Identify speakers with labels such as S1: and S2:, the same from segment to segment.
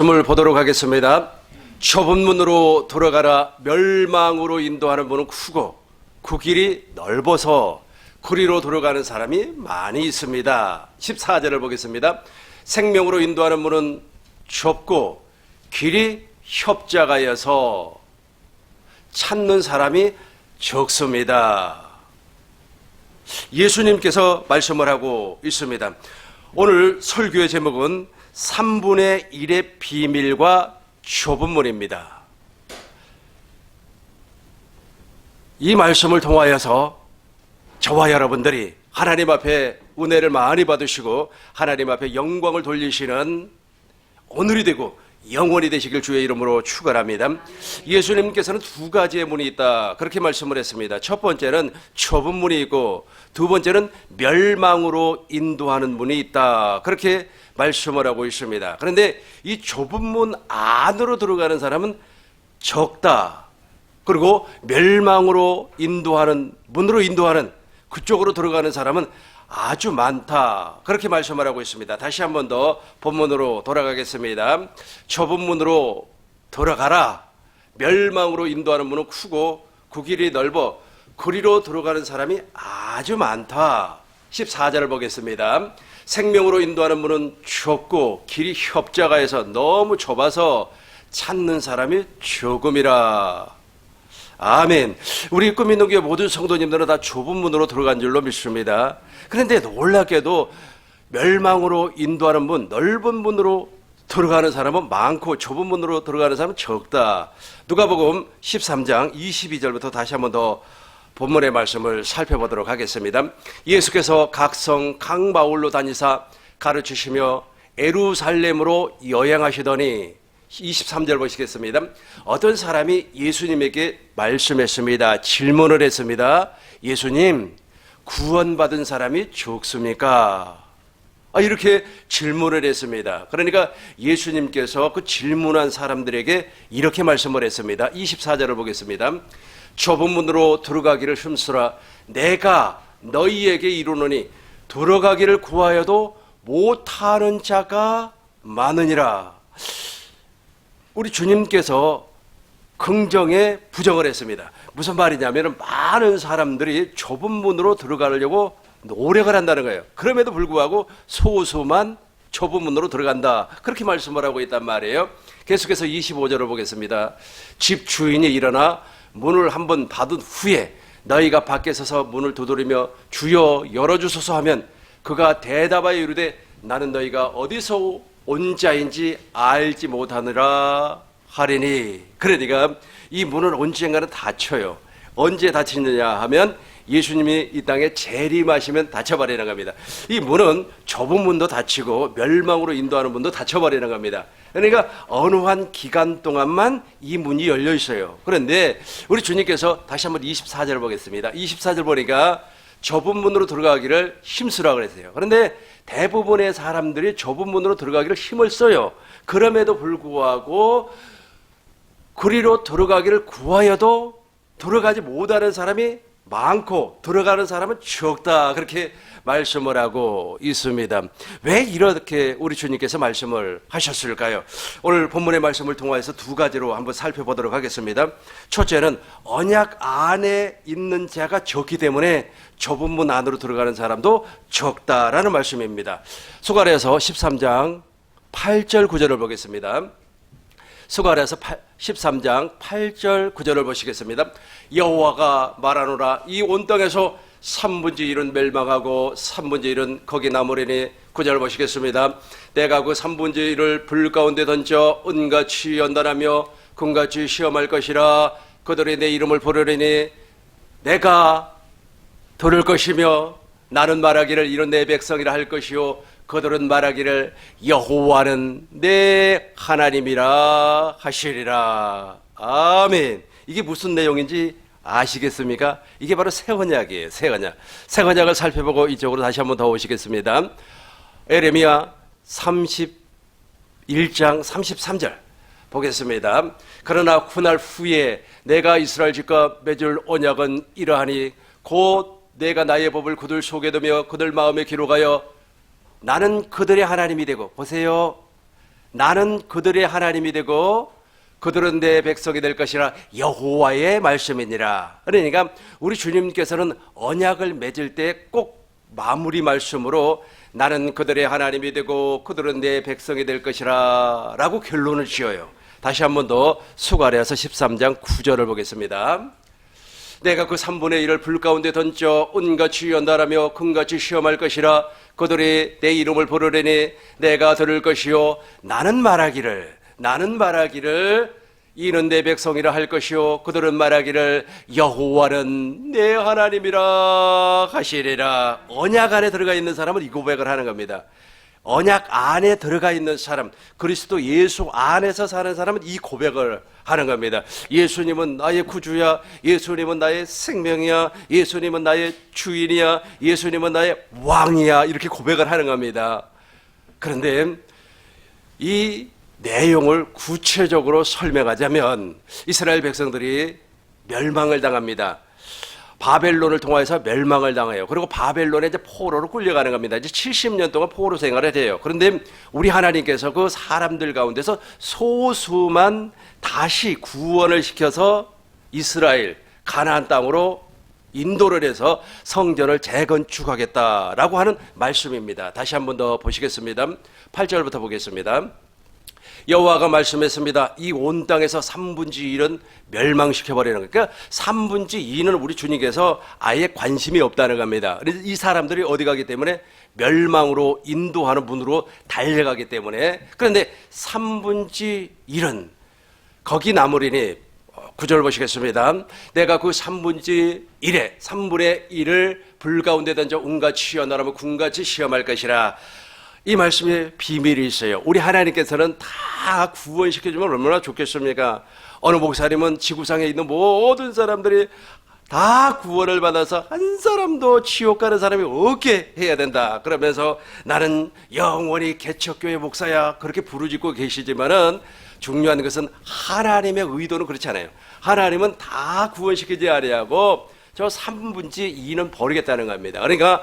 S1: 말씀을 보도록 하겠습니다. 좁은 문으로 돌아가라. 멸망으로 인도하는 문은 크고 그 길이 넓어서 그리로 돌아가는 사람이 많이 있습니다. 14절을 보겠습니다. 생명으로 인도하는 문은 좁고 길이 협착하여서 찾는 사람이 적습니다. 예수님께서 말씀을 하고 있습니다. 오늘 설교의 제목은 3분의 1의 비밀과 좁은 문입니다. 이 말씀을 통하여서 저와 여러분들이 하나님 앞에 은혜를 많이 받으시고 하나님 앞에 영광을 돌리시는 오늘이 되고 영원히 되시길 주의 이름으로 축원합니다. 예수님께서는 두 가지의 문이 있다 그렇게 말씀을 했습니다. 첫 번째는 좁은 문이 있고 두 번째는 멸망으로 인도하는 문이 있다 그렇게 말씀을 하고 있습니다. 그런데 이 좁은 문 안으로 들어가는 사람은 적다. 그리고 멸망으로 인도하는 문으로 인도하는 그쪽으로 들어가는 사람은 아주 많다. 그렇게 말씀을 하고 있습니다. 다시 한 번 더 본문으로 돌아가겠습니다. 좁은 문으로 돌아가라. 멸망으로 인도하는 문은 크고 그 길이 넓어 그리로 들어가는 사람이 아주 많다. 14절을 보겠습니다. 생명으로 인도하는 문은 좁고 길이 협착하여서 너무 좁아서 찾는 사람이 조금이라. 아멘. 우리 꿈있는 교회 모든 성도님들은 다 좁은 문으로 들어간 줄로 믿습니다. 그런데 놀랍게도 멸망으로 인도하는 문, 넓은 문으로 들어가는 사람은 많고 좁은 문으로 들어가는 사람은 적다. 누가복음 13장 22절부터 다시 한번 더 본문의 말씀을 살펴보도록 하겠습니다. 예수께서 각성 강바울로 다니사 가르치시며 예루살렘으로 여행하시더니 23절 보시겠습니다. 어떤 사람이 예수님에게 말씀했습니다. 질문을 했습니다. 예수님, 구원받은 사람이 적습니까? 이렇게 질문을 했습니다. 그러니까 예수님께서 그 질문한 사람들에게 이렇게 말씀을 했습니다. 24절을 보겠습니다. 좁은 문으로 들어가기를 힘쓰라. 내가 너희에게 이르노니 들어가기를 구하여도 못하는 자가 많으니라. 우리 주님께서 긍정에 부정을 했습니다. 무슨 말이냐면 많은 사람들이 좁은 문으로 들어가려고 노력을 한다는 거예요. 그럼에도 불구하고 소수만 좁은 문으로 들어간다. 그렇게 말씀을 하고 있단 말이에요. 계속해서 25절을 보겠습니다. 집 주인이 일어나 문을 한번 닫은 후에 너희가 밖에 서서 문을 두드리며 주여 열어주소서 하면 그가 대답하여 이르되 나는 너희가 어디서 온 자인지 알지 못하느라 하리니. 그러니까 이 문은 언젠가는 닫혀요. 언제 닫히느냐 하면 예수님이 이 땅에 재림하시면 닫혀버리는 겁니다. 이 문은 좁은 문도 닫히고 멸망으로 인도하는 문도 닫혀버리는 겁니다. 그러니까 어느 한 기간 동안만 이 문이 열려 있어요. 그런데 우리 주님께서 다시 한번 24절 보겠습니다. 24절 보니까 좁은 문으로 들어가기를 힘쓰라 그랬어요. 그런데 대부분의 사람들이 좁은 문으로 들어가기를 힘을 써요. 그럼에도 불구하고 그리로 들어가기를 구하여도 들어가지 못하는 사람이 많고 들어가는 사람은 적다. 그렇게 말씀을 하고 있습니다. 왜 이렇게 우리 주님께서 말씀을 하셨을까요? 오늘 본문의 말씀을 통해서 두 가지로 한번 살펴보도록 하겠습니다. 첫째는 언약 안에 있는 자가 적기 때문에 좁은 문 안으로 들어가는 사람도 적다라는 말씀입니다. 스가랴서 13장 8절 9절을 보겠습니다. 스가랴서 13장 8절 9절을 보시겠습니다. 여호와가 말하노라 이 온 땅에서 3분의 1은 멸망하고 3분의 1은 거기 남으리니 9절 보시겠습니다. 내가 그 3분의 1을 불 가운데 던져 은같이 연단하며 금같이 시험할 것이라. 그들이 내 이름을 부르리니 내가 들을 것이며 나는 말하기를 이런 내 백성이라 할 것이요 그들은 말하기를 여호와는 내 하나님이라 하시리라. 아멘. 이게 무슨 내용인지 아시겠습니까? 이게 바로 새 언약이에요. 새 언약. 새 언약을 살펴보고 이쪽으로 다시 한번 더 오시겠습니다. 에레미야 31장 33절 보겠습니다. 그러나 그날 후에 내가 이스라엘 집과 맺을 언약은 이러하니 곧 내가 나의 법을 그들 속에 두며 그들 마음에 기록하여 나는 그들의 하나님이 되고. 보세요. 나는 그들의 하나님이 되고 그들은 내 백성이 될 것이라 여호와의 말씀이니라. 그러니까 우리 주님께서는 언약을 맺을 때 꼭 마무리 말씀으로 나는 그들의 하나님이 되고 그들은 내 백성이 될 것이라 라고 결론을 지어요. 다시 한 번 더 수가랴서 13장 9절을 보겠습니다. 내가 그 3분의 1을 불 가운데 던져 은같이 연달하며 금같이 시험할 것이라. 그들이 내 이름을 부르려니 내가 들을 것이요 나는 말하기를 이는 내 백성이라 할 것이요 그들은 말하기를 여호와는 내 하나님이라 하시리라. 언약 안에 들어가 있는 사람은 이 고백을 하는 겁니다. 언약 안에 들어가 있는 사람, 그리스도 예수 안에서 사는 사람은 이 고백을 하는 겁니다. 예수님은 나의 구주야, 예수님은 나의 생명이야, 예수님은 나의 주인이야, 예수님은 나의 왕이야, 이렇게 고백을 하는 겁니다. 그런데 이 내용을 구체적으로 설명하자면 이스라엘 백성들이 멸망을 당합니다. 바벨론을 통해서 멸망을 당해요. 그리고 바벨론에 이제 포로로 끌려가는 겁니다. 이제 70년 동안 포로 생활을 해요. 그런데 우리 하나님께서 그 사람들 가운데서 소수만 다시 구원을 시켜서 이스라엘 가나안 땅으로 인도를 해서 성전을 재건축하겠다라고 하는 말씀입니다. 다시 한 번 더 보시겠습니다. 8절부터 보겠습니다. 여호와가 말씀했습니다. 이 온 땅에서 3분의 1은 멸망시켜버리는 거예요. 그러니까 3분의 2는 우리 주님께서 아예 관심이 없다는 겁니다. 그래서 이 사람들이 어디 가기 때문에 멸망으로 인도하는 문으로 달려가기 때문에. 그런데 3분의 1은 거기 남으리니 9절 보시겠습니다. 내가 그 3분의 1을 불 가운데 던져 은같이 연하라면 금같이 시험할 것이라. 이 말씀에 비밀이 있어요. 우리 하나님께서는 다 구원시켜주면 얼마나 좋겠습니까? 어느 목사님은 지구상에 있는 모든 사람들이 다 구원을 받아서 한 사람도 지옥 가는 사람이 없게 해야 된다 그러면서 나는 영원히 개척교회 목사야 그렇게 부르짖고 계시지만은 중요한 것은 하나님의 의도는 그렇지 않아요. 하나님은 다 구원시키지 아니하고 저 3분의 2는 버리겠다는 겁니다. 그러니까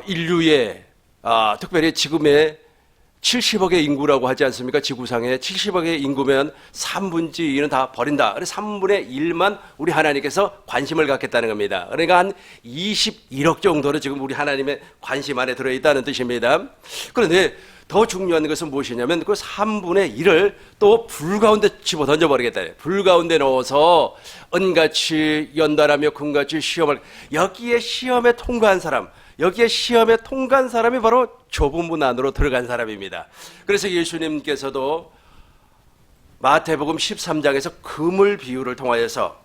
S1: 인류의 특별히 지금의 70억의 인구라고 하지 않습니까? 지구상에 70억의 인구면 3분의 2는 다 버린다. 그래서 3분의 1만 우리 하나님께서 관심을 갖겠다는 겁니다. 그러니까 한 21억 정도는 지금 우리 하나님의 관심 안에 들어있다는 뜻입니다. 그런데 더 중요한 것은 무엇이냐면 그 3분의 1을 또 불 가운데 집어 던져버리겠다. 불 가운데 넣어서 은같이 연달하며 금같이 시험을, 여기에 시험에 통과한 사람, 여기에 시험에 통과한 사람이 바로 좁은 문 안으로 들어간 사람입니다. 그래서 예수님께서도 마태복음 13장에서 그물 비유를 통하여서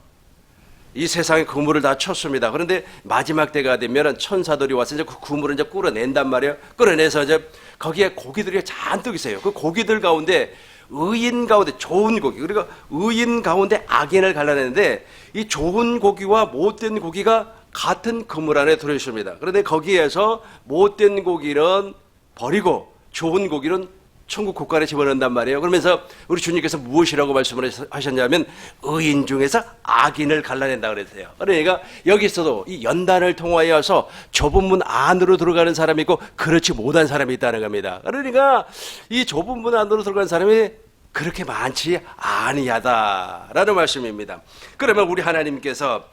S1: 이 세상에 그물을 다 쳤습니다. 그런데 마지막 때가 되면 천사들이 와서 이제 그 그물을 이제 끌어낸단 말이에요. 끌어내서 이제 거기에 고기들이 잔뜩 있어요. 그 고기들 가운데 의인 가운데 좋은 고기, 그리고 의인 가운데 악인을 갈라내는데 이 좋은 고기와 못된 고기가 같은 그물 안에 들어있습니다. 그런데 거기에서 못된 고기는 버리고 좋은 고기는 천국 국간에 집어넣는단 말이에요. 그러면서 우리 주님께서 무엇이라고 말씀을 하셨냐면 의인 중에서 악인을 갈라낸다 그랬어요. 그러니까 여기서도 이 연단을 통하여서 좁은 문 안으로 들어가는 사람이 있고 그렇지 못한 사람이 있다는 겁니다. 그러니까 이 좁은 문 안으로 들어가는 사람이 그렇게 많지 아니하다라는 말씀입니다. 그러면 우리 하나님께서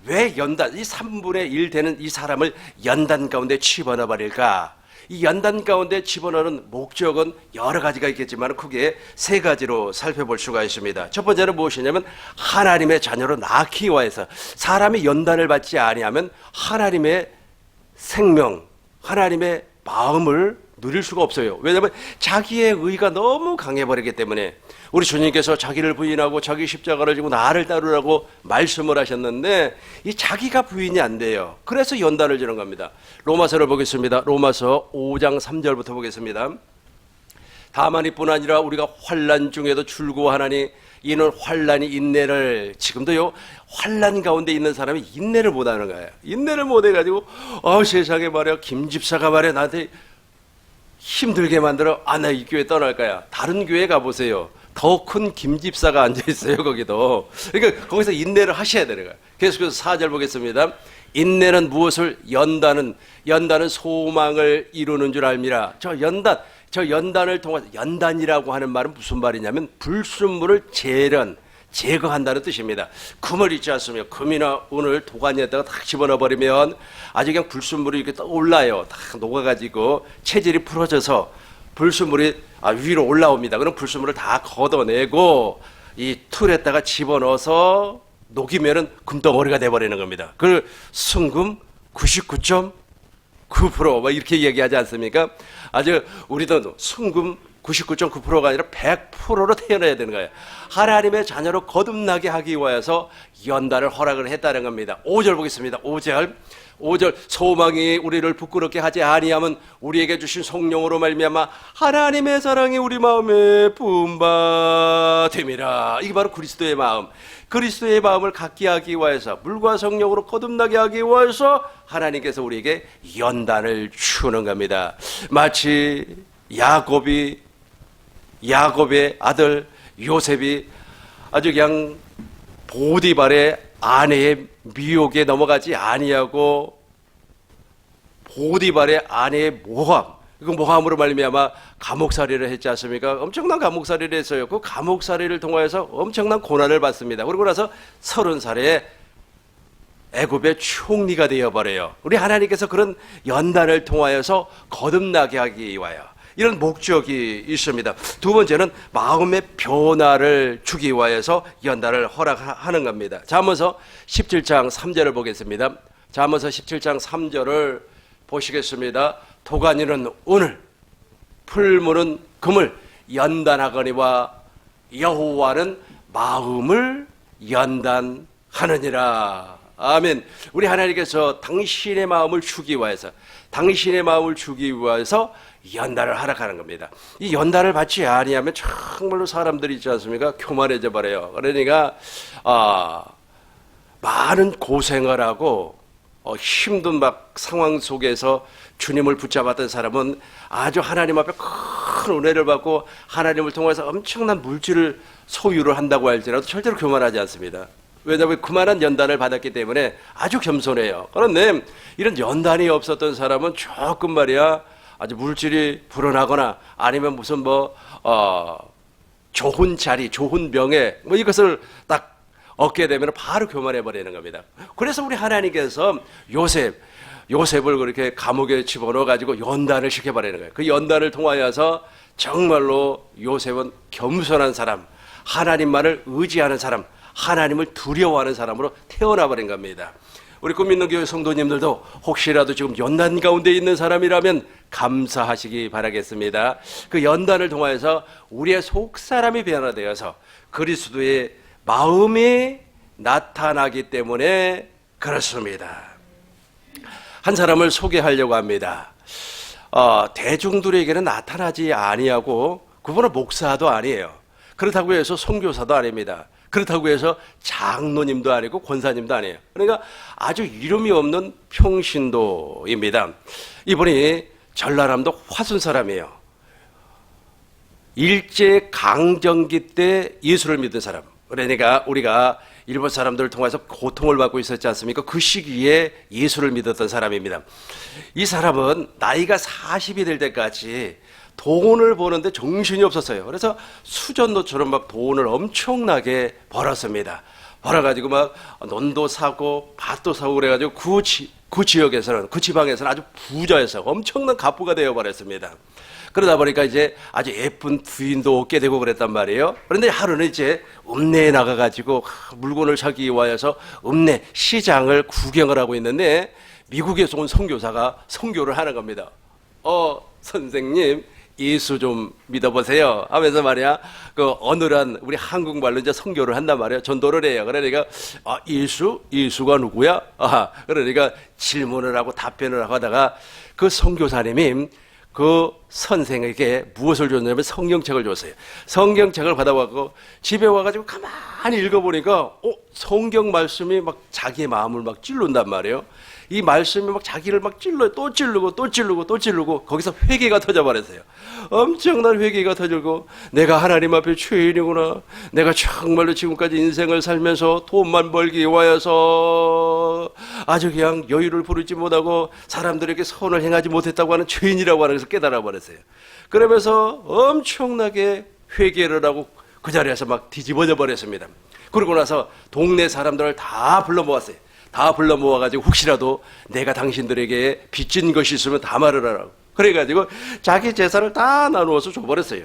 S1: 왜 연단, 이 3분의 1 되는 이 사람을 연단 가운데 집어넣어 버릴까? 이 연단 가운데 집어넣는 목적은 여러 가지가 있겠지만 크게 세 가지로 살펴볼 수가 있습니다. 첫 번째는 무엇이냐면 하나님의 자녀로 낳기 위해서 사람이 연단을 받지 아니하면 하나님의 생명, 하나님의 마음을 누릴 수가 없어요. 왜냐하면 자기의 의가 너무 강해버리기 때문에. 우리 주님께서 자기를 부인하고 자기 십자가를 지고 나를 따르라고 말씀을 하셨는데 이 자기가 부인이 안 돼요. 그래서 연단을 주는 겁니다. 로마서를 보겠습니다. 로마서 5장 3절부터 보겠습니다. 다만 이뿐 아니라 우리가 환난 중에도 즐거워하나니 이는 환난이 인내를, 지금도요 환난 가운데 있는 사람이 인내를 못하는 거예요. 인내를 못해가지고 세상에 말이야 김 집사가 말이야 나한테 힘들게 만들어 나 이 교회 떠날 거야. 다른 교회 가보세요. 더 큰 김집사가 앉아있어요. 거기도. 그러니까 거기서 인내를 하셔야 되는 거예요. 계속해서 4절 보겠습니다. 인내는 무엇을? 연단은 소망을 이루는 줄 알미라. 저 연단, 저 연단을 통해서, 연단이라고 하는 말은 무슨 말이냐면 불순물을 제거한다는 뜻입니다. 금을 있지 않습니까? 금이나 은을 도가니에다가 탁 집어넣어 버리면 아주 그냥 불순물이 이렇게 떠올라요. 탁 녹아가지고 체질이 풀어져서 불순물이 위로 올라옵니다. 그럼 불순물을 다 걷어내고 이 틀에다가 집어넣어서 녹이면은 금덩어리가 돼버리는 겁니다. 그 순금 99.9% 막 이렇게 얘기하지 않습니까? 아주 우리도 순금 99.9%가 아니라 100%로 태어나야 되는 거예요. 하나님의 자녀로 거듭나게 하기 위해서 연단을 허락을 했다는 겁니다. 5절 보겠습니다. 5절 소망이 우리를 부끄럽게 하지 아니하면 우리에게 주신 성령으로 말미암아 하나님의 사랑이 우리 마음에 부은 바 됨이라. 이게 바로 그리스도의 마음. 그리스도의 마음을 갖게 하기 위해서 물과 성령으로 거듭나게 하기 위해서 하나님께서 우리에게 연단을 주는 겁니다. 마치 야곱의 아들 요셉이 아주 그냥 보디발의 아내의 미혹에 넘어가지 아니하고 보디발의 아내의 모함으로 말미암아 감옥살이를 했지 않습니까? 엄청난 감옥살이를 했어요. 그 감옥살이를 통하여서 엄청난 고난을 받습니다. 그러고 나서 30살에 애굽의 총리가 되어버려요. 우리 하나님께서 그런 연단을 통하여서 거듭나게 하기 위하여 이런 목적이 있습니다. 두 번째는 마음의 변화를 주기 위하여서 연단을 허락하는 겁니다. 잠언서 17장 3절을 보겠습니다. 잠언서 17장 3절을 보시겠습니다. 도가니는 은을, 풀무는 금을 연단하거니와 여호와는 마음을 연단하느니라. 아멘. 우리 하나님께서 당신의 마음을 주기 위해서 연단을 하락하는 겁니다. 이 연단을 받지 아니하면 정말로 사람들이 있지 않습니까? 교만해져 버려요. 그러니까 많은 고생을 하고 힘든 막 상황 속에서 주님을 붙잡았던 사람은 아주 하나님 앞에 큰 은혜를 받고 하나님을 통해서 엄청난 물질을 소유를 한다고 할지라도 절대로 교만하지 않습니다. 왜냐하면 그만한 연단을 받았기 때문에 아주 겸손해요. 그런데 이런 연단이 없었던 사람은 조금 말이야 아주 물질이 불어나거나 아니면 무슨 좋은 자리, 좋은 명예 이것을 딱 얻게 되면 바로 교만해 버리는 겁니다. 그래서 우리 하나님께서 요셉을 그렇게 감옥에 집어넣어 가지고 연단을 시켜버리는 거예요. 그 연단을 통하여서 정말로 요셉은 겸손한 사람, 하나님만을 의지하는 사람, 하나님을 두려워하는 사람으로 태어나버린 겁니다. 우리 꿈있는 교회 성도님들도 혹시라도 지금 연단 가운데 있는 사람이라면 감사하시기 바라겠습니다. 그 연단을 통하여서 우리의 속사람이 변화되어서 그리스도의 마음이 나타나기 때문에 그렇습니다. 한 사람을 소개하려고 합니다. 대중들에게는 나타나지 아니하고 그분은 목사도 아니에요. 그렇다고 해서 선교사도 아닙니다. 그렇다고 해서 장로님도 아니고 권사님도 아니에요. 그러니까 아주 이름이 없는 평신도입니다. 이분이 전라남도 화순 사람이에요. 일제 강점기 때 예수를 믿은 사람. 그러니까 우리가 일본 사람들을 통해서 고통을 받고 있었지 않습니까? 그 시기에 예수를 믿었던 사람입니다. 이 사람은 나이가 40이 될 때까지 돈을 버는데 정신이 없었어요. 그래서 수전노처럼 막 돈을 엄청나게 벌었습니다. 벌어가지고 막 논도 사고 밭도 사고 그래가지고 그 지역에서는, 그 지방에서는 아주 부자였어요. 엄청난 갑부가 되어버렸습니다. 그러다 보니까 이제 아주 예쁜 부인도 얻게 되고 그랬단 말이에요. 그런데 하루는 이제 읍내에 나가가지고 물건을 사기 위해서 읍내 시장을 구경을 하고 있는데 미국에서 온 선교사가 선교를 하는 겁니다. 선생님, 예수 좀 믿어보세요 하면서 말이야 그 어느한 우리 한국말로 이제 선교를 한단 말이야. 전도를 해요. 그러니까 예수가 누구야? 그러니까 질문을 하고 답변을 하고 하다가 그 선교사님이 그 선생에게 무엇을 줬냐면 성경책을 줬어요. 성경책을 받아와서 집에 와가지고 가만히 읽어보니까 성경 말씀이 막 자기의 마음을 막 찔른단 말이에요. 이 말씀이 막 자기를 막 찔러요. 또 찌르고 거기서 회개가 터져버렸어요. 엄청난 회개가 터지고 내가 하나님 앞에 죄인이구나. 내가 정말로 지금까지 인생을 살면서 돈만 벌기 위하여서 아주 그냥 여유를 부르지 못하고 사람들에게 선을 행하지 못했다고 하는 죄인이라고 하는 것을 깨달아 버렸어요. 그러면서 엄청나게 회개를 하고 그 자리에서 막 뒤집어져 버렸습니다. 그러고 나서 동네 사람들을 다 불러 모았어요. 다 불러 모아가지고 혹시라도 내가 당신들에게 빚진 것이 있으면 다 말하라고. 그래가지고 자기 재산을 다 나누어서 줘버렸어요.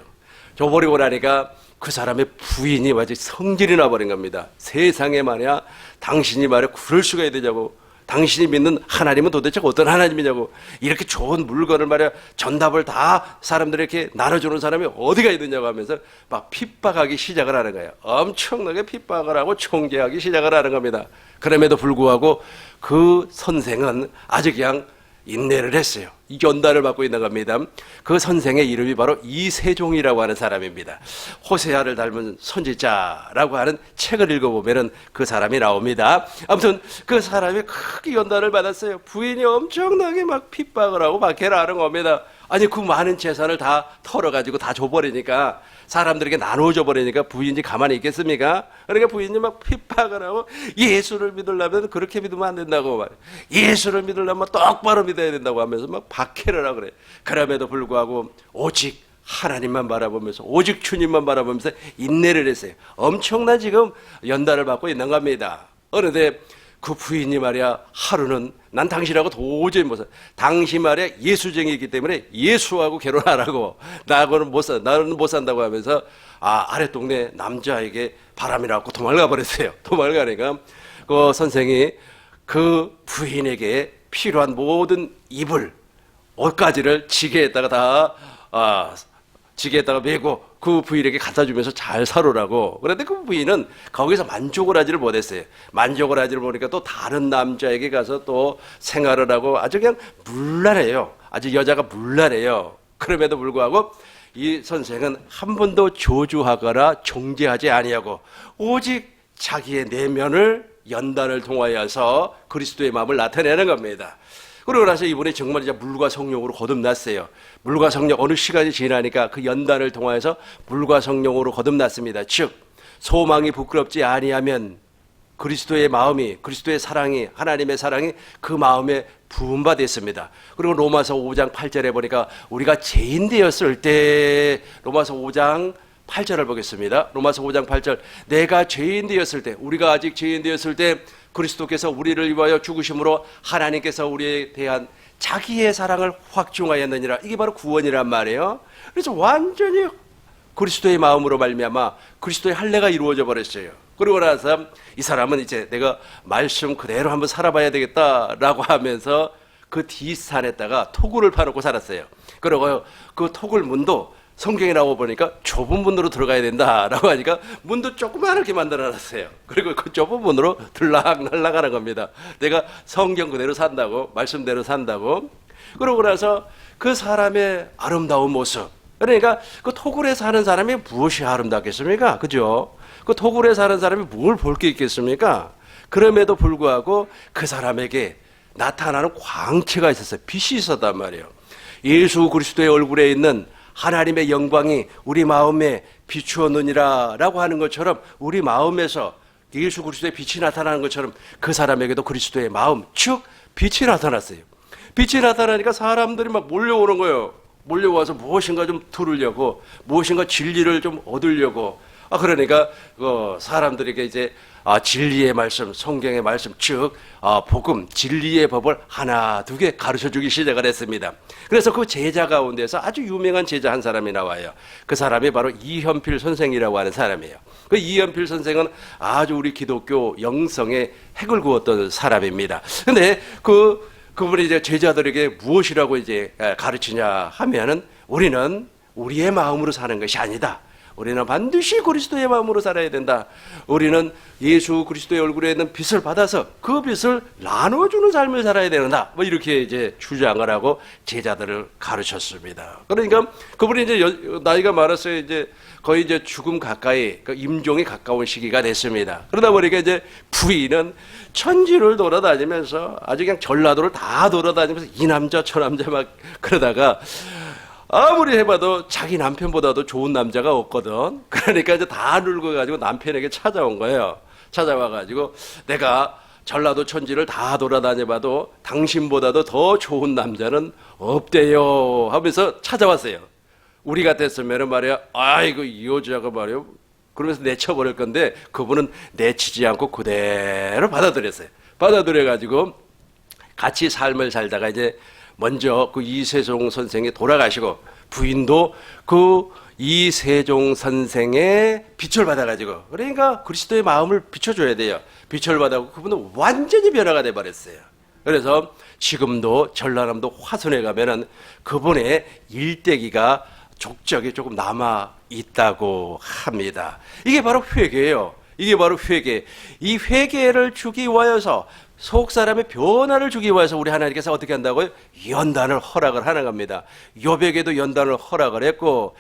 S1: 줘버리고 나니까 그 사람의 부인이 마치 성질이 나버린 겁니다. 세상에 말이야 당신이 말이야 그럴 수가 있야 되냐고. 당신이 믿는 하나님은 도대체 어떤 하나님이냐고. 이렇게 좋은 물건을 말이야 전답을 다 사람들에게 나눠주는 사람이 어디가 있느냐고 하면서 막 핍박하기 시작을 하는 거예요. 엄청나게 핍박을 하고 총개하기 시작을 하는 겁니다. 그럼에도 불구하고 그 선생은 아주 그냥 인내를 했어요. 연단을 받고 있는 겁니다. 그 선생의 이름이 바로 이세종이라고 하는 사람입니다. 호세아를 닮은 선지자라고 하는 책을 읽어보면 그 사람이 나옵니다. 아무튼 그 사람이 크게 연단을 받았어요. 부인이 엄청나게 막 핍박을 하고 박해를 하는 겁니다. 아니 그 많은 재산을 다 털어가지고 다 줘버리니까 사람들에게 나눠줘 버리니까 부인이 가만히 있겠습니까? 그러니까 부인이 막 핍박을 하고 예수를 믿으려면 그렇게 믿으면 안 된다고 말해. 예수를 믿으려면 똑바로 믿어야 된다고 하면서 막 박해를 하고 그래. 그럼에도 불구하고 오직 하나님만 바라보면서 오직 주님만 바라보면서 인내를 했어요. 엄청난 지금 연단을 받고 있는 겁니다. 그런데 그 부인이 말이야 하루는 난 당신하고 도저히 못 살. 당신 말이야 예수쟁이기 때문에 예수하고 결혼하라고. 나는 못 산다고 하면서 아래 동네 남자에게 바람이 나고 도망가 버렸어요. 도망가니까 그 선생이 그 부인에게 필요한 모든 이불 옷가지를 지게에다가 지게에다가 메고 그 부인에게 갖다 주면서 잘 살으라고. 그런데 그 부인은 거기서 만족을 하지를 못했어요. 만족을 하지를 못하니까 또 다른 남자에게 가서 또 생활을 하고 아주 그냥 문란해요. 아주 여자가 문란해요. 그럼에도 불구하고 이 선생은 한 번도 저주하거나 정죄하지 아니하고 오직 자기의 내면을 연단을 통하여서 그리스도의 마음을 나타내는 겁니다. 그러고 나서 이분이 정말 이제 물과 성령으로 거듭났어요. 물과 성령 어느 시간이 지나니까 그 연단을 통하여서 물과 성령으로 거듭났습니다. 즉 소망이 부끄럽지 아니하면 그리스도의 마음이 그리스도의 사랑이 하나님의 사랑이 그 마음에 부은 바 됐습니다. 그리고 로마서 5장 8절에 보니까 우리가 죄인 되었을 때 로마서 5장 8절을 보겠습니다. 로마서 5장 8절 내가 죄인 되었을 때 우리가 아직 죄인 되었을 때 그리스도께서 우리를 위하여 죽으심으로 하나님께서 우리에 대한 자기의 사랑을 확증하였느니라. 이게 바로 구원이란 말이에요. 그래서 완전히 그리스도의 마음으로 말미암아 그리스도의 할례가 이루어져 버렸어요. 그러고 나서 이 사람은 이제 내가 말씀 그대로 한번 살아봐야 되겠다라고 하면서 그 뒷산에다가 토굴을 파놓고 살았어요. 그리고 그 토굴 문도 성경에 나와 보니까 좁은 문으로 들어가야 된다라고 하니까 문도 조그맣게 만들어놨어요. 그리고 그 좁은 문으로 들락날락 하는 겁니다. 내가 성경 그대로 산다고, 말씀대로 산다고. 그러고 나서 그 사람의 아름다운 모습. 그러니까 그 토굴에 사는 사람이 무엇이 아름답겠습니까? 그죠? 그 토굴에 사는 사람이 뭘 볼 게 있겠습니까? 그럼에도 불구하고 그 사람에게 나타나는 광채가 있었어요. 빛이 있었단 말이에요. 예수 그리스도의 얼굴에 있는 하나님의 영광이 우리 마음에 비추었느니라 라고 하는 것처럼 우리 마음에서 예수 그리스도의 빛이 나타나는 것처럼 그 사람에게도 그리스도의 마음, 즉 빛이 나타났어요. 빛이 나타나니까 사람들이 막 몰려오는 거예요. 몰려와서 무엇인가 좀 들으려고, 무엇인가 진리를 좀 얻으려고. 그러니까 사람들에게 이제 진리의 말씀, 성경의 말씀, 즉 복음, 진리의 법을 하나 두 개 가르쳐주기 시작을 했습니다. 그래서 그 제자 가운데서 아주 유명한 제자 한 사람이 나와요. 그 사람이 바로 이현필 선생이라고 하는 사람이에요. 그 이현필 선생은 아주 우리 기독교 영성의 핵을 그었던 사람입니다. 근데 그분이 이제 제자들에게 무엇이라고 이제 가르치냐 하면은 우리는 우리의 마음으로 사는 것이 아니다. 우리는 반드시 그리스도의 마음으로 살아야 된다. 우리는 예수 그리스도의 얼굴에 있는 빛을 받아서 그 빛을 나눠주는 삶을 살아야 된다. 뭐 이렇게 이제 주장을 하고 제자들을 가르쳤습니다. 그러니까 그분이 이제 나이가 많았어요. 이제 거의 이제 죽음 가까이, 임종이 가까운 시기가 됐습니다. 그러다 보니까 이제 부인은 천지를 돌아다니면서 아주 그냥 전라도를 다 돌아다니면서 이 남자 저 남자 막 그러다가 아무리 해봐도 자기 남편보다도 좋은 남자가 없거든. 그러니까 이제 다 늙어가지고 남편에게 찾아온 거예요. 찾아와가지고 내가 전라도 천지를 다 돌아다녀봐도 당신보다도 더 좋은 남자는 없대요 하면서 찾아왔어요. 우리 같았으면 말이야, 아이고 이 여자가 말이야 그러면서 내쳐버릴 건데, 그분은 내치지 않고 그대로 받아들였어요. 받아들여가지고 같이 삶을 살다가 이제 먼저 그 이세종 선생이 돌아가시고, 부인도 그 이세종 선생의 빛을 받아가지고, 그러니까 그리스도의 마음을 비춰줘야 돼요. 빛을 받아고 그분은 완전히 변화가 돼버렸어요. 그래서 지금도 전라남도 화순에 가면은 그분의 일대기가 족적이 조금 남아 있다고 합니다. 이게 바로 회개예요. 이게 바로 회개. 이 회개를 주기 위하여서, 속 사람의 변화를 주기 위해서 우리 하나님께서 어떻게 한다고요? 연단을 허락을 하는 겁니다. 욥에게도 연단을 허락을 했고,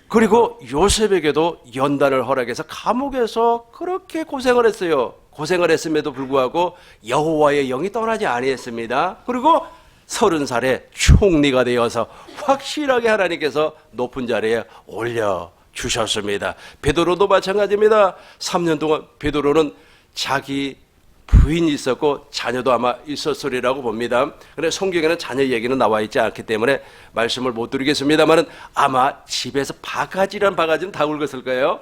S1: 그리고 요셉에게도 연단을 허락해서 감옥에서 그렇게 고생을 했어요. 고생을 했음에도 불구하고 여호와의 영이 떠나지 아니했습니다. 그리고 30살에 총리가 되어서 확실하게 하나님께서 높은 자리에 올려주셨습니다. 베드로도 마찬가지입니다. 3년 동안 베드로는 자기 부인이 있었고 자녀도 아마 있었으리라고 봅니다. 그런데 성경에는 자녀 얘기는 나와 있지 않기 때문에 말씀을 못 드리겠습니다만, 아마 집에서 바가지란 바가지는 다 굵었을 거예요.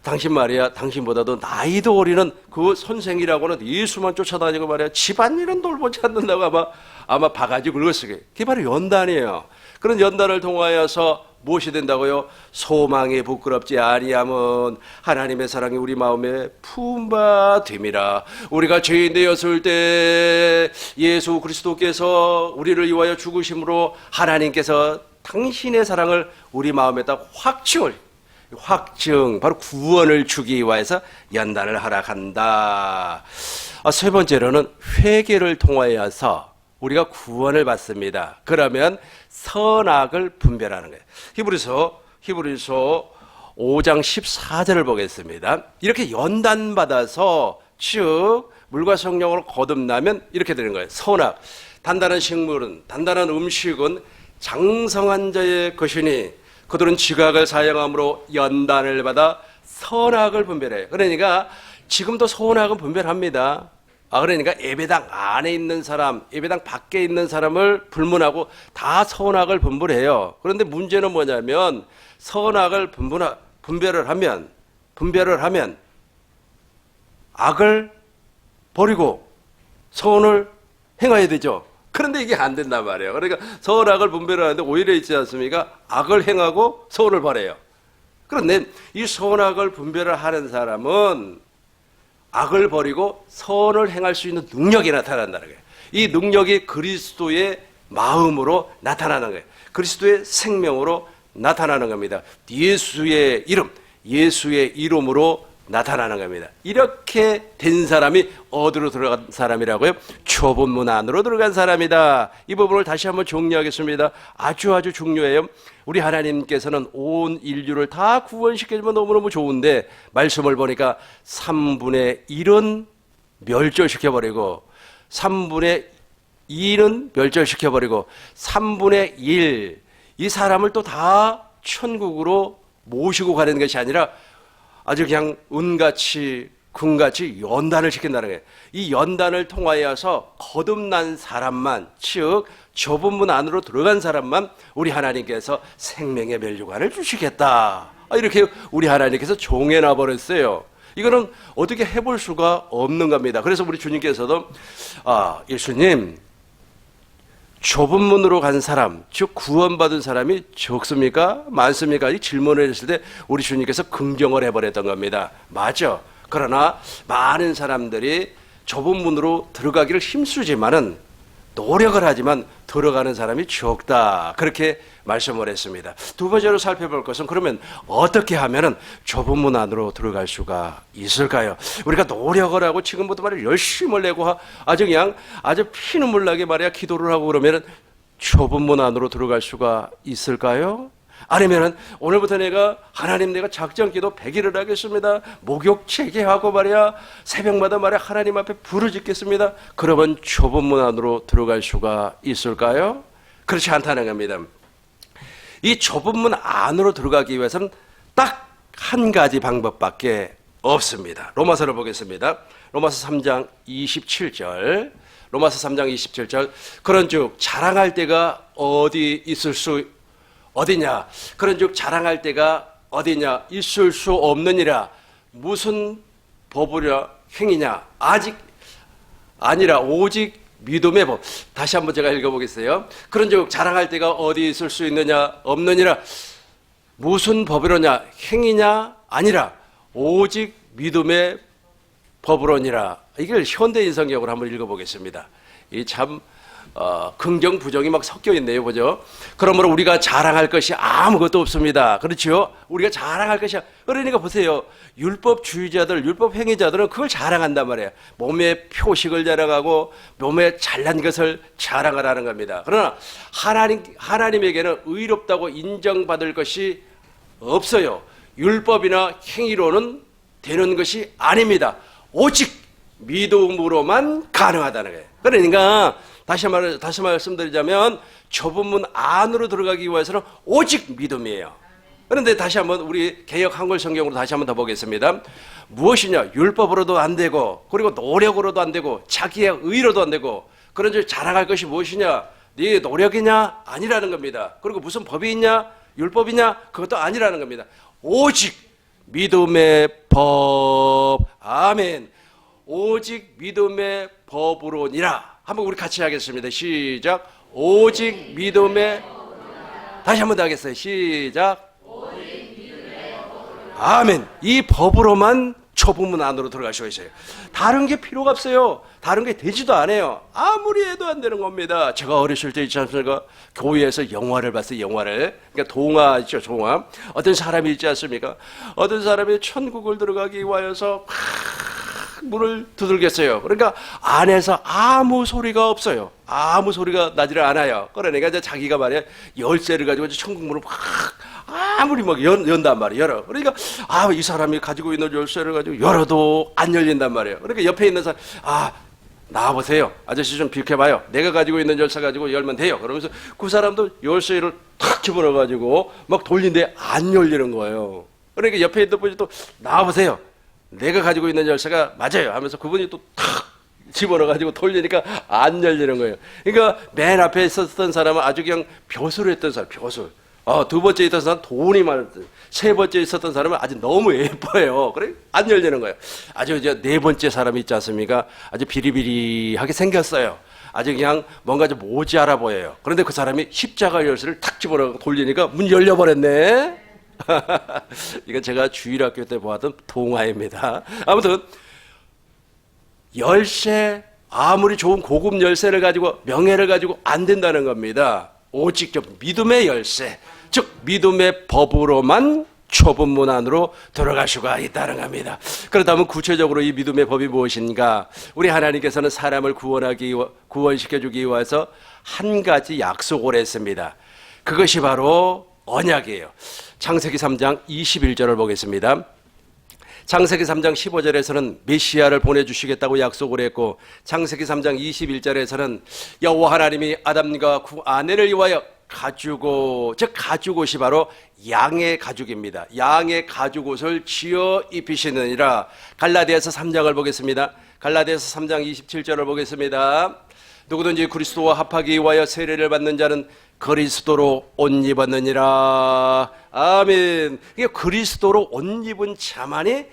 S1: 당신 말이야, 당신보다도 나이도 어리는 그 선생이라고는 예수만 쫓아다니고 말이야 집안일은 돌보지 않는다고 아마 바가지 굵었을 거예요. 그게 바로 연단이에요. 그런 연단을 통하여서 무엇이 된다고요? 소망이 부끄럽지 아니함은 하나님의 사랑이 우리 마음에 품바 됨이라. 우리가 죄인 되었을 때 예수 그리스도께서 우리를 위하여 죽으심으로 하나님께서 당신의 사랑을 우리 마음에다 확증, 바로 구원을 주기 위해서 연단을 허락한다. 세 번째로는 회개를 통하여서 우리가 구원을 받습니다. 그러면 선악을 분별하는 거예요. 히브리서 5장 14절을 보겠습니다. 이렇게 연단받아서, 즉 물과 성령으로 거듭나면 이렇게 되는 거예요. 선악, 단단한 식물은, 단단한 음식은 장성한 자의 것이니 그들은 지각을 사용함으로 연단을 받아 선악을 분별해요. 그러니까 지금도 선악은 분별합니다. 그러니까 예배당 안에 있는 사람, 예배당 밖에 있는 사람을 불문하고 다 선악을 분별해요. 그런데 문제는 뭐냐면, 선악을 분별을 하면 악을 버리고 선을 행해야 되죠. 그런데 이게 안 된단 말이에요. 그러니까 선악을 분별하는데 오히려 있지 않습니까? 악을 행하고 선을 버려요. 그런데 이 선악을 분별을 하는 사람은 악을 버리고 선을 행할 수 있는 능력이 나타난다는 거예요. 이 능력이 그리스도의 마음으로 나타나는 거예요. 그리스도의 생명으로 나타나는 겁니다. 예수의 이름으로 나타나는 겁니다. 이렇게 된 사람이 어디로 들어간 사람이라고요? 좁은 문 안으로 들어간 사람이다. 이 부분을 다시 한번 정리하겠습니다. 아주 중요해요. 우리 하나님께서는 온 인류를 다 구원시켜주면 너무너무 좋은데, 말씀을 보니까 3분의 1은 멸절시켜버리고 3분의 2는 멸절시켜버리고 3분의 1, 이 사람을 또 다 천국으로 모시고 가는 것이 아니라 아주 그냥 은같이 금같이 연단을 시킨다는 거예요. 이 연단을 통하여서 거듭난 사람만, 즉 좁은 문 안으로 들어간 사람만 우리 하나님께서 생명의 멸류관을 주시겠다, 이렇게 우리 하나님께서 정해놔 버렸어요. 이거는 어떻게 해볼 수가 없는 겁니다. 그래서 우리 주님께서도 예수님, 좁은 문으로 간 사람, 즉 구원받은 사람이 적습니까? 많습니까? 이 질문을 했을 때 우리 주님께서 긍정을 해버렸던 겁니다. 맞아. 그러나 많은 사람들이 좁은 문으로 들어가기를 힘쓰지만은, 노력을 하지만 들어가는 사람이 적다, 그렇게 말씀을 했습니다. 두 번째로 살펴볼 것은, 그러면 어떻게 하면은 좁은 문 안으로 들어갈 수가 있을까요? 우리가 노력을 하고 지금부터 말이야 열심을 내고 아주 피눈물 나게 말이야 기도를 하고 그러면은 좁은 문 안으로 들어갈 수가 있을까요? 아니면은 오늘부터 내가 작정기도 100일을 하겠습니다, 목욕 체계하고 말이야 새벽마다 말이야 하나님 앞에 불을 짓겠습니다, 그러면 좁은 문 안으로 들어갈 수가 있을까요? 그렇지 않다는 겁니다. 이 좁은 문 안으로 들어가기 위해서는 딱 한 가지 방법밖에 없습니다. 로마서를 보겠습니다. 로마서 3장 27절. 로마서 3장 27절. 그런즉 자랑할 때가 어디 있을 수 어디냐? 그런즉 자랑할 때가 어디냐? 있을 수 없느니라. 무슨 법으려 행이냐? 아직 아니라 오직 믿음의 법. 다시 한번 제가 읽어보겠어요. 그런즉 자랑할 때가 어디 있을 수 있느냐? 없느니라. 무슨 법이로냐? 행이냐? 아니라 오직 믿음의 법으로니라. 이걸 현대인 성경으로 한번 읽어보겠습니다. 이 참 긍정 부정이 막 섞여 있네요, 보죠? 그러므로 우리가 자랑할 것이 아무것도 없습니다. 그렇죠? 우리가 자랑할 것이 그러니까 보세요. 율법주의자들, 율법 행위자들은 그걸 자랑한단 말이에요. 몸의 표식을 자랑하고 몸에 잘난 것을 자랑을 하는 겁니다. 그러나 하나님에게는 의롭다고 인정받을 것이 없어요. 율법이나 행위로는 되는 것이 아닙니다. 오직 믿음으로만 가능하다는 거예요. 그러니까 다시 말씀드리자면 좁은 문 안으로 들어가기 위해서는 오직 믿음이에요. 그런데 다시 한번 우리 개역 한글 성경으로 다시 한번 더 보겠습니다. 무엇이냐? 율법으로도 안 되고, 그리고 노력으로도 안 되고, 자기의 의로도 안 되고, 그런즉 자랑할 것이 무엇이냐? 네 노력이냐? 아니라는 겁니다. 그리고 무슨 법이 있냐? 율법이냐? 그것도 아니라는 겁니다. 오직 믿음의 법. 아멘. 오직 믿음의 법으로니라. 한번 우리 같이 하겠습니다. 시작. 오직 믿음의. 다시 한번 더 하겠어요. 시작. 아멘. 이 법으로만 좁은 문 안으로 들어갈 수가 있어요. 다른 게 필요가 없어요. 다른 게 되지도 않아요. 아무리 해도 안 되는 겁니다. 제가 어렸을 때 있지 않습니까? 교회에서 영화를 봤어요. 영화를. 그러니까 동화 있죠. 동화. 어떤 사람이 있지 않습니까? 어떤 사람이 천국을 들어가기 위하여서 문을 두들겼어요. 그러니까 안에서 아무 소리가 없어요. 아무 소리가 나지를 않아요. 그러니까 이제 자기가 말이야 열쇠를 가지고 천국 문을 막 아무리 막 연단 말이에요. 열어. 그러니까 이 사람이 가지고 있는 열쇠를 가지고 열어도 안 열린단 말이에요. 그러니까 옆에 있는 사람 나와보세요. 아저씨 좀 비켜봐요. 내가 가지고 있는 열쇠 가지고 열면 돼요. 그러면서 그 사람도 열쇠를 탁 집어넣어가지고 막 돌린데 안 열리는 거예요. 그러니까 옆에 있는 분이 또 나와보세요. 내가 가지고 있는 열쇠가 맞아요 하면서 그분이 또 탁 집어넣어가지고 돌리니까 안 열리는 거예요. 그러니까 맨 앞에 있었던 사람은 아주 그냥 벼슬을 했던 사람, 벼슬. 두 번째 있었던 사람은 돈이 많았던, 세 번째 있었던 사람은 아주 너무 예뻐요. 그래? 안 열리는 거예요. 아주 이제 네 번째 사람이 있지 않습니까? 아주 비리비리하게 생겼어요. 아주 그냥 뭔가 좀 모자라 보여요. 그런데 그 사람이 십자가 열쇠를 탁 집어넣고 돌리니까 문 열려버렸네. 이건 제가 주일학교 때 보았던 동화입니다. 아무튼 열쇠, 아무리 좋은 고급 열쇠를 가지고 명예를 가지고 안 된다는 겁니다. 오직 믿음의 열쇠, 즉 믿음의 법으로만 좁은 문 안으로 들어갈 수가 있다는 겁니다. 그렇다면 구체적으로 이 믿음의 법이 무엇인가? 우리 하나님께서는 사람을 구원시켜주기 위해서 한 가지 약속을 했습니다. 그것이 바로 언약이에요. 창세기 3장 21절을 보겠습니다. 창세기 3장 15절에서는 메시아를 보내주시겠다고 약속을 했고, 창세기 3장 21절에서는 여호와 하나님이 아담과 그 아내를 위하여 가죽옷이 바로 양의 가죽입니다. 양의 가죽옷을 지어 입히시느니라. 갈라디아서 3장을 보겠습니다. 갈라디아서 3장 27절을 보겠습니다. 누구든지 그리스도와 합하기 위하여 세례를 받는 자는 그리스도로 옷 입었느니라. 아멘. 이게 그리스도로 옷 입은 자만이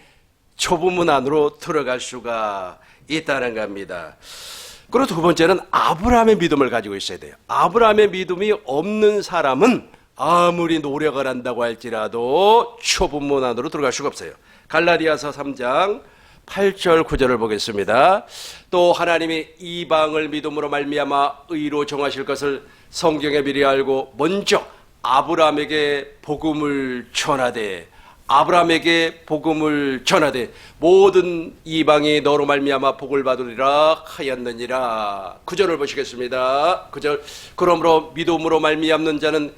S1: 좁은 문 안으로 들어갈 수가 있다는 겁니다. 그리고 두 번째는 아브라함의 믿음을 가지고 있어야 돼요. 아브라함의 믿음이 없는 사람은 아무리 노력을 한다고 할지라도 좁은 문 안으로 들어갈 수가 없어요. 갈라디아서 3장 8절 9절을 보겠습니다. 또 하나님이 이방을 믿음으로 말미암아 의로 정하실 것을 성경에 미리 알고 먼저 아브라함에게 복음을 전하되 모든 이방이 너로 말미암아 복을 받으리라 하였느니라. 9절을 보시겠습니다. 9절. 그러므로 믿음으로 말미암는 자는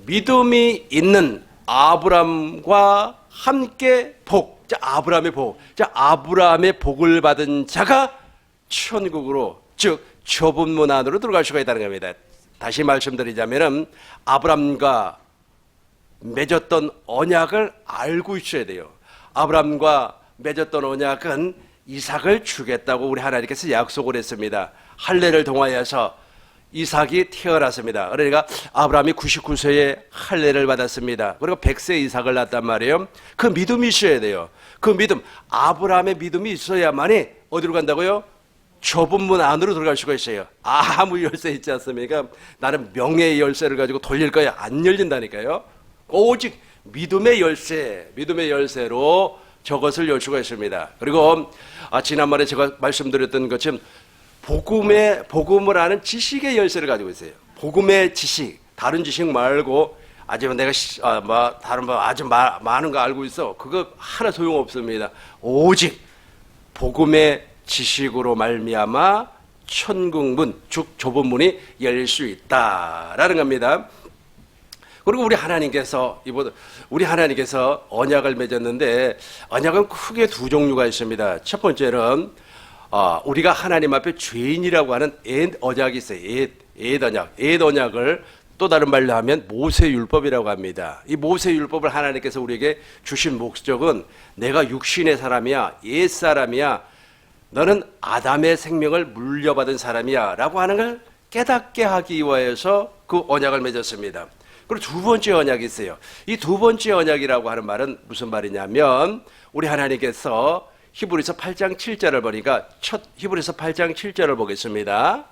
S1: 믿음이 있는 아브라함과 함께 복. 아브라함의 복. 아브라함의 복을 받은 자가 천국으로, 즉 좁은 문 안으로 들어갈 수가 있다는 겁니다. 다시 말씀드리자면 아브라함과 맺었던 언약을 알고 있어야 돼요. 아브라함과 맺었던 언약은 이삭을 주겠다고 우리 하나님께서 약속을 했습니다. 할례를 통하여서 이삭이 태어났습니다. 그러니까 아브라함이 99세에 할례를 받았습니다. 그리고 100세 이삭을 낳았단 말이에요. 그 믿음이 있어야 돼요. 그 믿음, 아브라함의 믿음이 있어야만이 어디로 간다고요? 좁은 문 안으로 들어갈 수가 있어요. 아무 열쇠 있지 않습니까? 나는 명예의 열쇠를 가지고 돌릴 거야. 안 열린다니까요. 오직 믿음의 열쇠로 저것을 열 수가 있습니다. 그리고 지난번에 제가 말씀드렸던 것처럼 복음을 아는 지식의 열쇠를 가지고 있어요. 복음의 지식, 다른 지식 말고 아주 내가 다른 아주 많은 거 알고 있어. 그거 하나 소용없습니다. 오직 복음의 지식으로 말미암아 천국문, 즉 좁은 문이 열릴 수 있다라는 겁니다. 그리고 우리 하나님께서 언약을 맺었는데 언약은 크게 두 종류가 있습니다. 첫 번째는 우리가 하나님 앞에 죄인이라고 하는 옛 언약이 있어요. 옛 언약을 또 다른 말로 하면 모세율법이라고 합니다. 이 모세율법을 하나님께서 우리에게 주신 목적은 내가 육신의 사람이야, 옛 사람이야, 너는 아담의 생명을 물려받은 사람이야 라고 하는 걸 깨닫게 하기 위해서 그 언약을 맺었습니다. 그리고 두 번째 언약이 있어요. 이 두 번째 언약이라고 하는 말은 무슨 말이냐면 우리 하나님께서 히브리서 8장 7절을 보니까 히브리서 8장 7절을 보겠습니다.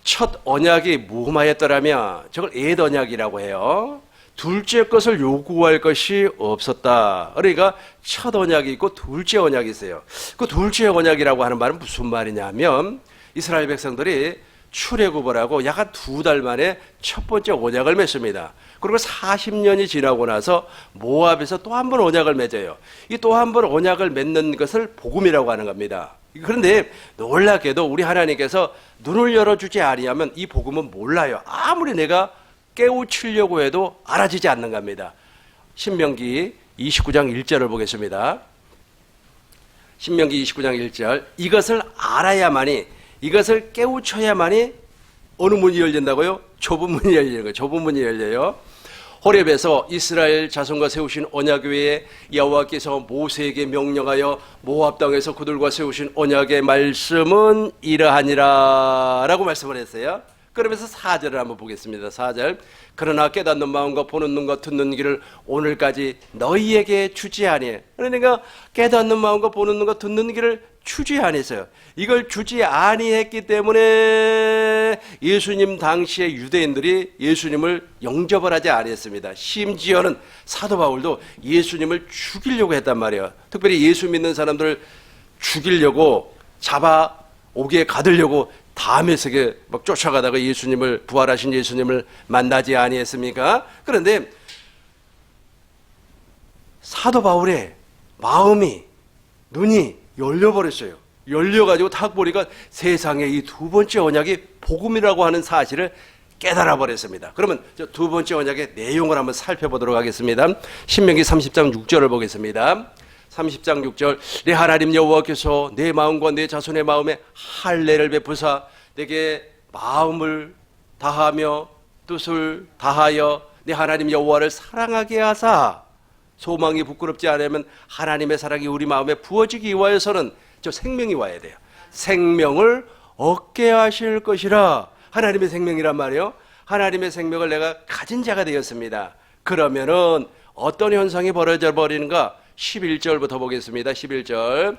S1: 첫 언약이 무흠하였더라면 저걸 옛 언약이라고 해요. 둘째 것을 요구할 것이 없었다. 그러니까 첫 언약이 있고 둘째 언약이 있어요. 그 둘째 언약이라고 하는 말은 무슨 말이냐면 이스라엘 백성들이 출애굽을 하고 약 한 2달 만에 첫 번째 언약을 맺습니다. 그리고 40년이 지나고 나서 모압에서 또 한 번 언약을 맺어요. 이 또 한 번 언약을 맺는 것을 복음이라고 하는 겁니다. 그런데 놀랍게도 우리 하나님께서 눈을 열어주지 아니하면 이 복음은 몰라요. 아무리 내가 깨우치려고 해도 알아지지 않는 겁니다. 신명기 29장 1절을 보겠습니다. 신명기 29장 1절, 이것을 알아야만이, 이것을 깨우쳐야만이 어느 문이 열린다고요? 좁은 문이 열리는 거예요. 좁은 문이 열려요. 호렙에서 이스라엘 자손과 세우신 언약 외에 여호와께서 모세에게 명령하여 모압 땅에서 그들과 세우신 언약의 말씀은 이러하니라 라고 말씀을 했어요. 그러면서 4절을 한번 보겠습니다. 4절, 그러나 깨닫는 마음과 보는 눈과 듣는 귀를 오늘까지 너희에게 주지 아니해. 그러니까 깨닫는 마음과 보는 눈과 듣는 귀를 주지 아니했어요. 이걸 주지 아니했기 때문에 예수님 당시에 유대인들이 예수님을 영접을 하지 아니했습니다. 심지어는 사도 바울도 예수님을 죽이려고 했단 말이에요. 특별히 예수 믿는 사람들을 죽이려고 잡아 옥에 가두려고 다메섹에 막 쫓아가다가 예수님을, 부활하신 예수님을 만나지 아니했습니까? 그런데 사도 바울의 마음이, 눈이 열려버렸어요. 열려가지고 딱 보니까 세상에 이 두 번째 언약이 복음이라고 하는 사실을 깨달아 버렸습니다. 그러면 두 번째 언약의 내용을 한번 살펴보도록 하겠습니다. 신명기 30장 6절을 보겠습니다. 30장 6절, 내 하나님 여호와께서 내 마음과 내 자손의 마음에 할례를 베푸사 내게 마음을 다하며 뜻을 다하여 내 하나님 여호와를 사랑하게 하사, 소망이 부끄럽지 않으면 하나님의 사랑이 우리 마음에 부어지기 위하여서는 저 생명이 와야 돼요. 생명을 얻게 하실 것이라. 하나님의 생명이란 말이에요. 하나님의 생명을 내가 가진 자가 되었습니다. 그러면은 어떤 현상이 벌어져 버리는가? 11절부터 보겠습니다. 11절,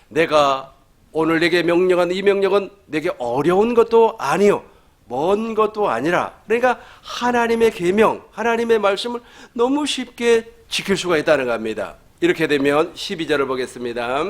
S1: 내가 오늘 내게 명령한 이 명령은 내게 어려운 것도 아니요 먼 것도 아니라. 그러니까 하나님의 계명, 하나님의 말씀을 너무 쉽게 지킬 수가 있다는 겁니다. 이렇게 되면 12절을 보겠습니다.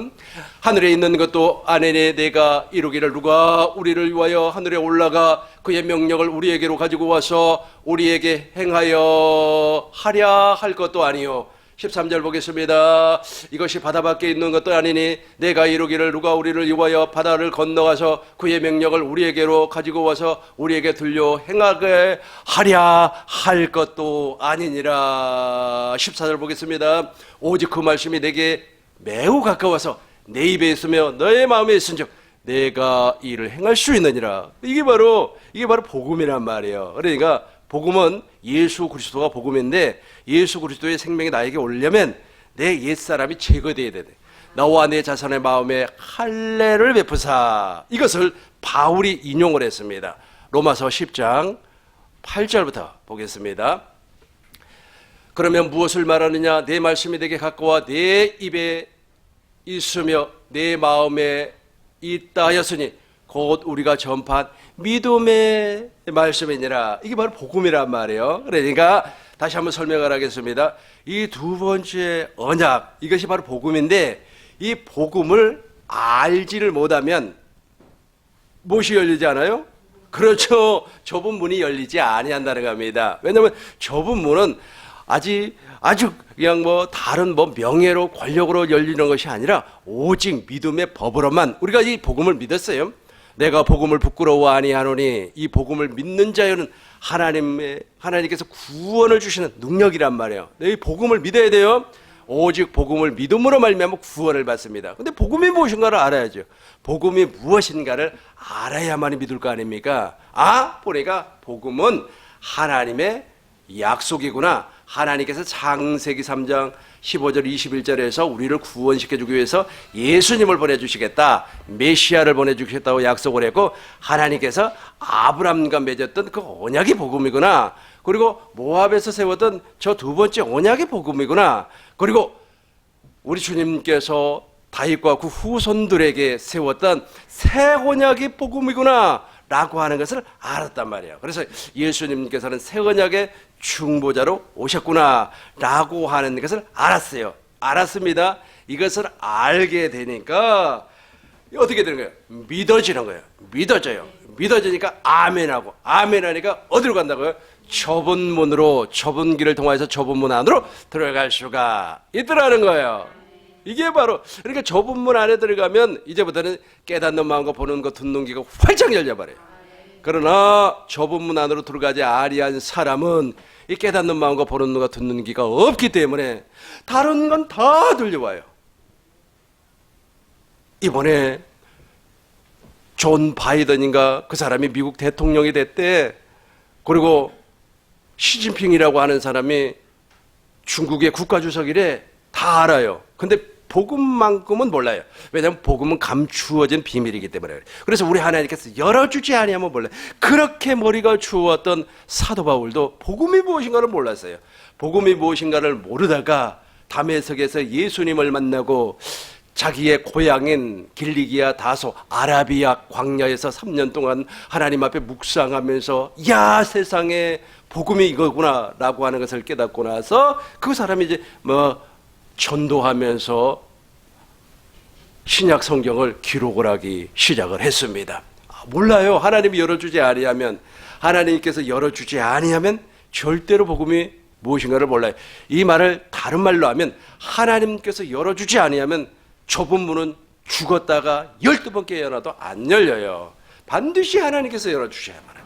S1: 하늘에 있는 것도 아니니 내가 이루기를 누가 우리를 위하여 하늘에 올라가 그의 명령을 우리에게로 가지고 와서 우리에게 행하여 하랴 할 것도 아니요. 13절 보겠습니다. 이것이 바다 밖에 있는 것도 아니니 내가 이루기를 누가 우리를 위하여 바다를 건너가서 그의 명령을 우리에게로 가지고 와서 우리에게 들려 행하게 하랴 할 것도 아니니라. 14절 보겠습니다. 오직 그 말씀이 내게 매우 가까워서 내 입에 있으며 너의 마음에 있은즉 내가 이를 행할 수 있느니라. 이게 바로 복음이란 말이에요. 그러니까 복음은 예수 그리스도가 복음인데 예수 그리스도의 생명이 나에게 오려면 내 옛사람이 제거되어야 돼. 너와 내 자손의 마음에 할례를 베푸사. 이것을 바울이 인용을 했습니다. 로마서 10장 8절부터 보겠습니다. 그러면 무엇을 말하느냐? 내 말씀이 내게 가까워 내 입에 있으며 내 마음에 있다 하였으니 곧 우리가 전파한 믿음의 말씀이니라. 이게 바로 복음이란 말이에요. 그러니까 다시 한번 설명을 하겠습니다. 이 두 번째 언약, 이것이 바로 복음인데 이 복음을 알지를 못하면 무엇이 열리지 않아요? 그렇죠. 좁은 문이 열리지 아니한다는 겁니다. 왜냐하면 좁은 문은 아주 그냥 다른 명예로 권력으로 열리는 것이 아니라 오직 믿음의 법으로만 우리가 이 복음을 믿었어요. 내가 복음을 부끄러워 아니하노니 이 복음을 믿는 자여는 하나님께서 구원을 주시는 능력이란 말이에요. 이 복음을 믿어야 돼요. 오직 복음을 믿음으로 말미암아 구원을 받습니다. 근데 복음이 무엇인가를 알아야죠. 복음이 무엇인가를 알아야만이 믿을 거 아닙니까? 보니까 복음은 하나님의 약속이구나. 하나님께서 창세기 3장 15절 21절에서 우리를 구원시켜주기 위해서 예수님을 보내주시겠다, 메시아를 보내주시겠다고 약속을 했고, 하나님께서 아브람과 맺었던 그 언약이 복음이구나. 그리고 모압에서 세웠던 저 두 번째 언약이 복음이구나. 그리고 우리 주님께서 다윗과 그 후손들에게 세웠던 새 언약이 복음이구나 라고 하는 것을 알았단 말이에요. 그래서 예수님께서는 새 언약의 중보자로 오셨구나 라고 하는 것을 알았어요. 알았습니다. 이것을 알게 되니까 어떻게 되는 거예요? 믿어지는 거예요. 믿어지니까 아멘하고, 아멘하니까 어디로 간다고요? 좁은 문으로, 좁은 길을 통해서 좁은 문 안으로 들어갈 수가 있더라는 거예요. 이게 바로, 그러니까 좁은 문 안에 들어가면 이제부터는 깨닫는 마음과 보는 것, 듣는 귀가 활짝 열려버려요. 그러나 좁은 문 안으로 들어가지 아니한 사람은 이 깨닫는 마음과 보는 눈과 듣는 귀가 없기 때문에 다른 건 다 들려와요. 이번에 존 바이든인가 그 사람이 미국 대통령이 됐대. 그리고 시진핑이라고 하는 사람이 중국의 국가주석이래. 다 알아요. 근데 복음만큼은 몰라요. 왜냐하면 복음은 감추어진 비밀이기 때문에. 그래서 우리 하나님께서 열어주지 아니하면 몰라요. 그렇게 머리가 추웠던 사도 바울도 복음이 무엇인가를 몰랐어요. 복음이 무엇인가를 모르다가 다메섹에서 예수님을 만나고 자기의 고향인 길리기아 다소 아라비아 광야에서 3년 동안 하나님 앞에 묵상하면서 야, 세상에 복음이 이거구나 라고 하는 것을 깨닫고 나서 그 사람이 이제 전도하면서 신약 성경을 기록을 하기 시작을 했습니다. 몰라요. 하나님이 열어주지 아니하면, 하나님께서 열어주지 아니하면 절대로 복음이 무엇인가를 몰라요. 이 말을 다른 말로 하면 하나님께서 열어주지 아니하면 좁은 문은 죽었다가 12번 깨어나도 안 열려요. 반드시 하나님께서 열어주셔야만 합니다.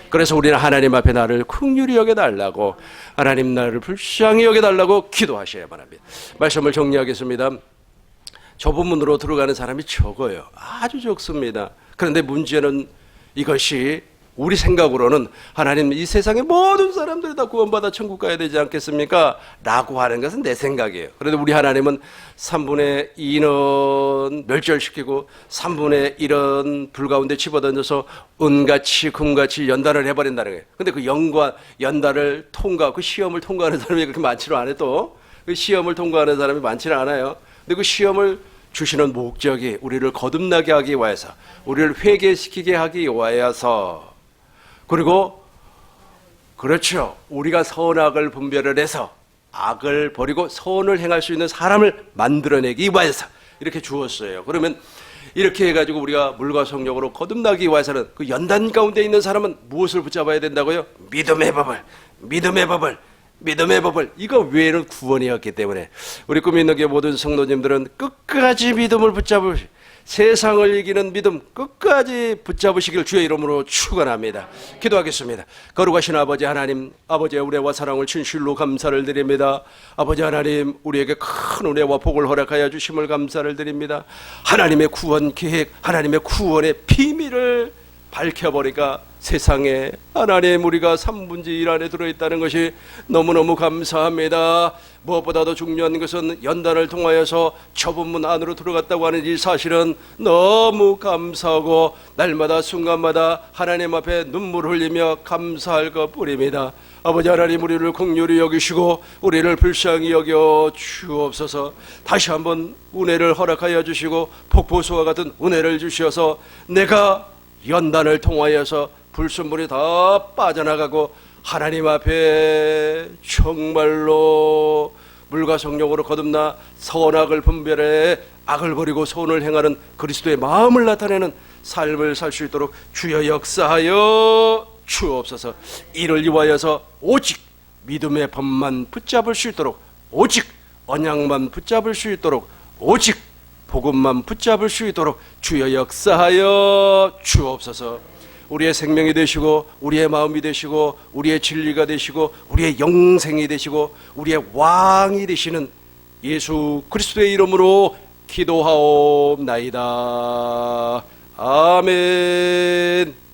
S1: 그래서 우리는 하나님 앞에 나를 긍휼히 여겨달라고, 하나님 나를 불쌍히 여겨달라고 기도하셔야만 합니다. 말씀을 정리하겠습니다. 좁은 문으로 들어가는 사람이 적어요. 아주 적습니다. 그런데 문제는 이것이 우리 생각으로는 하나님 이 세상의 모든 사람들이 다 구원받아 천국 가야 되지 않겠습니까? 라고 하는 것은 내 생각이에요. 그런데 우리 하나님은 3분의 2는 멸절시키고 3분의 1은 불 가운데 집어던져서 은같이 금같이 연단을 해버린다는 거예요. 근데 그 연과 연단을 그 시험을 통과하는 사람이 그렇게 많지는 않아요. 또 그 시험을 통과하는 사람이 많지는 않아요. 근데 그 시험을 주시는 목적이 우리를 거듭나게 하기 위해서, 우리를 회개시키게 하기 위해서, 그리고 그렇죠, 우리가 선악을 분별을 해서 악을 버리고 선을 행할 수 있는 사람을 만들어내기 위해서 이렇게 주었어요. 그러면 이렇게 해가지고 우리가 물과 성령으로 거듭나기 위해서는 그 연단 가운데 있는 사람은 무엇을 붙잡아야 된다고요? 믿음의 법을. 이거 외에는 구원이 없기 때문에 우리 꿈이 있는 게 모든 성도님들은 끝까지 믿음을 붙잡으시, 세상을 이기는 믿음 끝까지 붙잡으시길 주의 이름으로 축원합니다. 기도하겠습니다. 거룩하신 아버지 하나님, 아버지의 은혜와 사랑을 진실로 감사를 드립니다. 아버지 하나님, 우리에게 큰 은혜와 복을 허락하여 주심을 감사를 드립니다. 하나님의 구원 계획, 하나님의 구원의 비밀을 밝혀버리가 세상에 하나님의 무리가 3분의 1 안에 들어있다는 것이 너무너무 감사합니다. 무엇보다도 중요한 것은 연단을 통하여서 좁은 안으로 들어갔다고 하는 이 사실은 너무 감사하고 날마다 순간마다 하나님 앞에 눈물 흘리며 감사할 것뿐입니다. 아버지 하나님, 우리를 긍휼히 여기시고 우리를 불쌍히 여겨 주옵소서. 다시 한번 은혜를 허락하여 주시고 폭포수와 같은 은혜를 주시어서 내가 연단을 통하여서 불순물이 다 빠져나가고 하나님 앞에 정말로 물과 성령으로 거듭나 선악을 분별해 악을 버리고 선을 행하는 그리스도의 마음을 나타내는 삶을 살 수 있도록 주여 역사하여 주옵소서. 이를 위하여서 오직 믿음의 법만 붙잡을 수 있도록, 오직 언약만 붙잡을 수 있도록, 오직 복음만 붙잡을 수 있도록 주여 역사하여 주옵소서. 우리의 생명이 되시고 우리의 마음이 되시고 우리의 진리가 되시고 우리의 영생이 되시고 우리의 왕이 되시는 예수 그리스도의 이름으로 기도하옵나이다. 아멘.